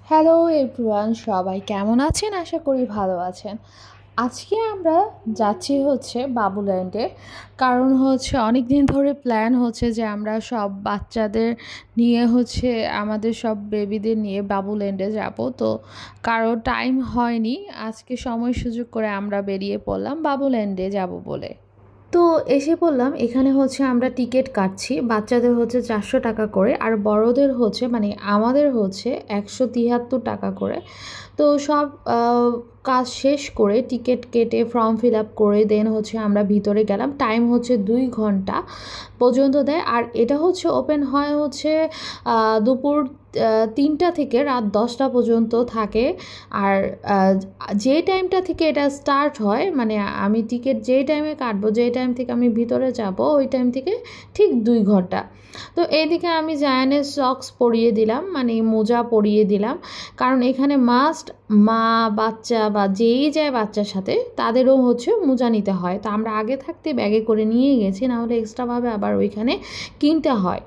Hello everyone, সবাই কেমন আছেন? আশা করি ভালো আছেন। আজকে আমরা যাচ্ছি বাবুল্যান্ডে। কারণ অনেক দিন ধরে প্ল্যান হচ্ছে যে আমরা সব বাচ্চাদের নিয়ে আমাদের সব বেবিদের নিয়ে বাবুল্যান্ডে যাব। তো কারো টাইম হয়নি, আজকে সময় সুযোগ করে আমরা বেরিয়ে পড়লাম বাবুল্যান্ডে যাব বলে। তো এসে পড়লাম এখানে। আমরা টিকিট কাটছি, বাচ্চাদের 400 টাকা করে, আর বড়দের আমাদের 173 টাকা করে। তো সব কাজ শেষ করে টিকিট কেটে ফর্ম ফিল আপ করে দেন আমরা ভিতরে গেলাম। টাইম 2 ঘন্টা পর্যন্ত দেয়, আর এটা ওপেন হয় দুপুর 3টা থেকে রাত 10টা পর্যন্ত থাকে। আর যে টাইমটা থেকে এটা স্টার্ট হয়, আমি টিকিট যেই টাইমে কাটবো, যেই টাইম থেকে আমি ভিতরে যাব, ওই টাইম থেকে ঠিক 2 ঘন্টা। তো এইদিকে আমি জায়ানের সক্স পরিয়ে দিলাম, মোজা পরিয়ে দিলাম, কারণ এখানে মাস্ট মা বাচ্চা বা যেই যায় বাচ্চার সাথে তাদেরও মোজা নিতে হয়। তো আমরা আগে থাকতে ব্যাগে করে নিয়ে গেছি, নাহলে এক্সট্রাভাবে আবার ওইখানে কিনতে হয়।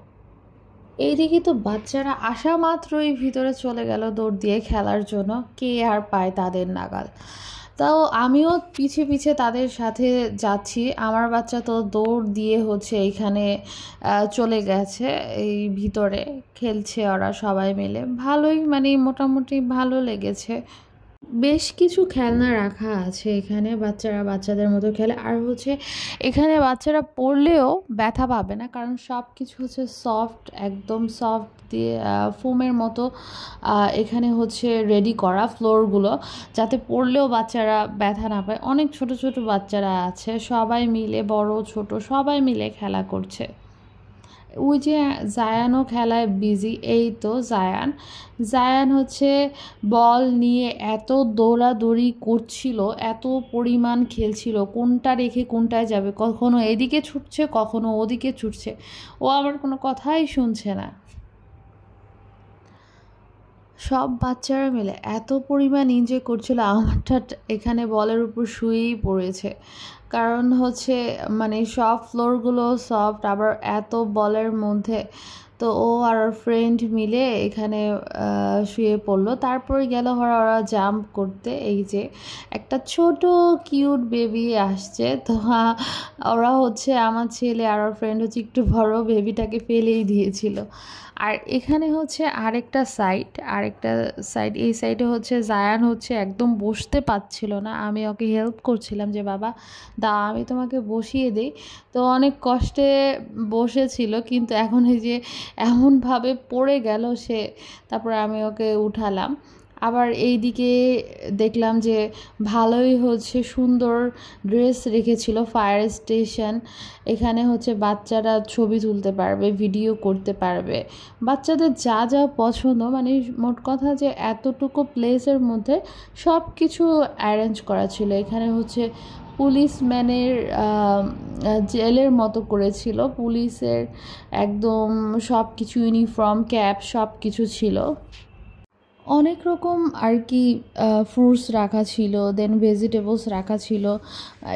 এইদিকে তো বাচ্চারা আসা মাত্রই ভিতরে চলে গেল দৌড় দিয়ে খেলার জন্য, কে আর পায় তাদের নাগাল। তাও আমিও পিছে পিছে তাদের সাথে যাচ্ছি। আমার বাচ্চা তো দৌড় দিয়ে এইখানে চলে গেছে, এই ভিতরে খেলছে ওরা সবাই মিলে। ভালোই মোটামুটি ভালো লেগেছে। বেশ কিছু খেলনা রাখা আছে এখানে, বাচ্চারা বাচ্চাদের মতো খেলে। আর এখানে বাচ্চারা পড়লেও ব্যথা পাবে না, কারণ সব কিছু সফট, একদম সফট দিয়ে ফোমের মতো এখানে রেডি করা ফ্লোরগুলো, যাতে পড়লেও বাচ্চারা ব্যথা না পায়। অনেক ছোট ছোট বাচ্চারা আছে, সবাই মিলে, বড় ছোট সবাই মিলে খেলা করছে। ওই যে জায়ানও খেলায় বিজি। এই তো জায়ান জায়ান বল নিয়ে এত দৌড়াদৌড়ি করছিল, এত পরিমাণ খেলছিল, কোনটা রেখে কোনটায় যাবে, কখনো এদিকে ছুটছে কখনো ওদিকে ছুটছে। ও আমার কোনো কথাই শুনছে না। সব বাচ্চারা মিলে এত পরিমাণ এনজয় করছিল, আমারটা এখানে বলের উপর শুয়েই পড়েছে। কারণ সব ফ্লোরগুলো সফট, আবার এত বলের মধ্যে। তো ও আর ওর ফ্রেন্ড মিলে এখানে শুয়ে পড়লো। তারপর গেল ওরা জাম্প করতে। এই যে একটা ছোট কিউট বেবি আসছে, তো ওরা আমার ছেলে আর ওর ফ্রেন্ড একটু বড়, বেবিটাকে ফেলেই দিয়েছিল। আর এখানে আরেকটা সাইড, এই সাইডে জায়ান একদম বসতে পারছিল না। আমি ওকে হেল্প করছিলাম যে বাবা দাও আমি তোমাকে বসিয়ে দিই। তো অনেক কষ্টে বসেছিল, কিন্তু এখন এই যে এমনভাবে পড়ে গেল সে। তারপর আমি ওকে উঠালাম। আবার এই দিকে দেখলাম যে ভালোই সুন্দর ড্রেস রেখেছিল ফায়ার স্টেশন। এখানে বাচ্চারা ছবি তুলতে পারবে, ভিডিও করতে পারবে, বাচ্চাদের যা যা পছন্দ, মোট কথা যে এতটুকু প্লেসের মধ্যে সব কিছু অ্যারেঞ্জ করা ছিল। এখানে পুলিশম্যানের জেলের মতো করেছিল, পুলিশের একদম সব কিছু, ইউনিফর্ম, ক্যাপ, সব কিছু ছিল। অনেক রকম আর কি ফ্রুটস রাখা ছিল, দেন ভেজিটেবলস রাখা ছিল।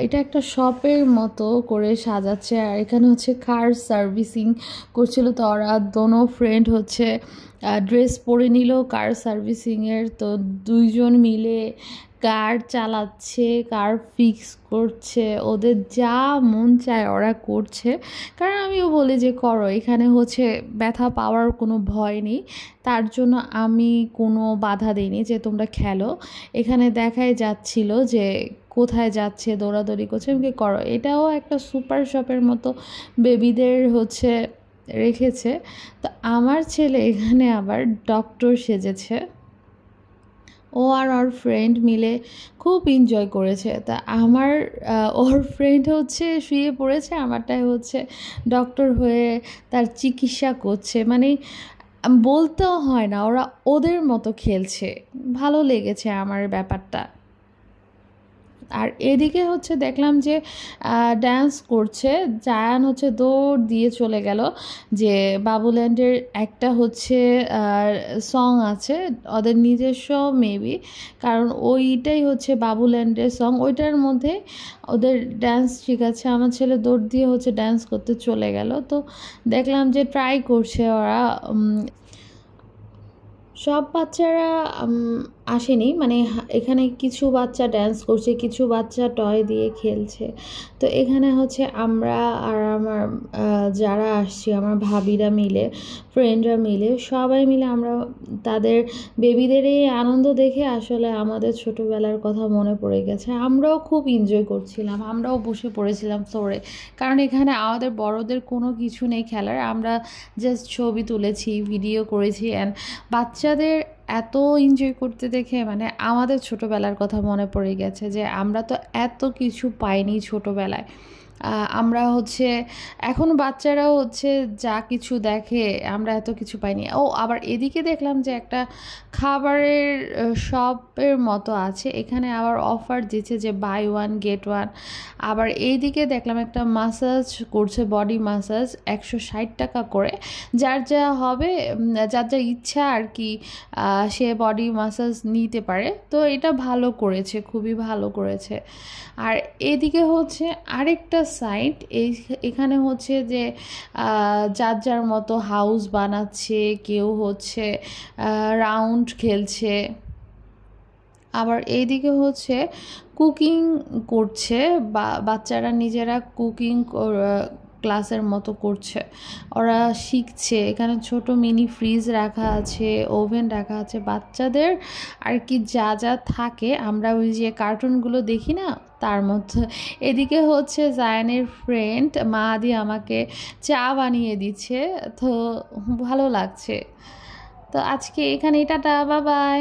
এটা একটা শপের মতো করে সাজাচ্ছে। আর এখানে কার সার্ভিসিং করছিল, তো ওরা দোনো ফ্রেন্ড ড্রেস পরে নিল কার সার্ভিসিংয়ের। তো দুইজন মিলে কার চালাচ্ছে, কার ফিক্স করছে, ওদের যা মন চায় ওরা করছে। কারণ আমিও বলি যে করো, এখানে ব্যথা পাওয়ার কোনো ভয় নেই, তার জন্য আমি কোনো বাধা দিইনি যে তোমরা খেলো। এখানে দেখাই যাচ্ছিল যে কোথায় যাচ্ছে, দৌড়াদৌড়ি করছে, এমনি করো। এটাও একটা সুপার শপের মতো বেবিদের রেখেছে। তো আমার ছেলে এখানে আবার ডক্টর সেজেছে। ও আর ওর ফ্রেন্ড মিলে খুব এনজয় করেছে। তা আমার ওর ফ্রেন্ড শুয়ে পড়েছে, আমারটাই ডক্টর হয়ে তার চিকিৎসা করছে। বলতেও হয় না, ওরা ওদের মতো খেলছে। ভালো লেগেছে আমার ব্যাপারটা। আর এদিকে দেখলাম যে ড্যান্স করছে। জায়ান দৌড় দিয়ে চলে গেল যে বাবুল্যান্ডের একটা সং আছে ওদের নিজস্ব মেবি, কারণ ওইটাই বাবুল্যান্ডের সং, ওইটার মধ্যে ওদের ড্যান্স শিখাচ্ছে। আমার ছেলে দৌড় দিয়ে ড্যান্স করতে চলে গেল। তো দেখলাম যে ট্রাই করছে ওরা। সব বাচ্চারা আসেনি, মানে এখানে কিছু বাচ্চা ড্যান্স করছে, কিছু বাচ্চা টয় দিয়ে খেলছে। তো এখানে হচ্ছে আমরা আর আমার যারা আসছি, আমার ভাবিরা মিলে, ফ্রেন্ডরা মিলে, সবাই মিলে আমরা তাদের বেবিদের এই আনন্দ দেখে আসলে আমাদের ছোটোবেলার কথা মনে পড়ে গেছে। আমরাও খুব এনজয় করছিলাম, আমরাও বসে পড়েছিলাম ফ্লোরে, কারণ এখানে আমাদের বড়দের কোনো কিছু নেই খেলার। আমরা জাস্ট ছবি তুলেছি, ভিডিও করেছি, অ্যান্ড বাচ্চাদের এত এনজয় করতে দেখে মানে আমাদের ছোটোবেলার কথা মনে পড়ে গেছে, যে আমরা তো এত কিছু পাইনি ছোটোবেলায়। আমরা হচ্ছে এখন বাচ্চারাও হচ্ছে যা কিছু দেখে, আমরা এত কিছু পাইনি। ও আবার এদিকে দেখলাম যে একটা খাবারের শপের মতো আছে, এখানে আবার অফার দিচ্ছে যে বাই ওয়ান গেট ওয়ান। আবার এইদিকে দেখলাম একটা মাসাজ করছে, বডি মাসাজ, 160 টাকা করে। যার যা হবে, যার যা ইচ্ছা আর কি, সে বডি মাসাজ নিতে পারে। তো এটা ভালো করেছে, খুবই ভালো করেছে। আর এদিকে হচ্ছে আরেকটা সাইট, এখানে হচ্ছে যে যার যার মতো হাউস বানাচ্ছে, কেউ হচ্ছে রাউন্ড খেলছে। আবার এইদিকে হচ্ছে কুকিং করছে, বাচ্চারা নিজেরা কুকিং ক্লাসের মতো করছে, ওরা শিখছে। এখানে ছোট মিনি ফ্রিজ রাখা আছে, ওভেন রাখা আছে বাচ্চাদের আর কি যা যা থাকে আমরা ওই যে কার্টুনগুলো দেখি না তার মধ্যে। এদিকে হচ্ছে জায়ানের ফ্রেন্ড মাহাদি আমাকে চা বানিয়ে দিচ্ছে, তো ভালো লাগছে। তো আজকে এখানে টাটা, বাই বাই।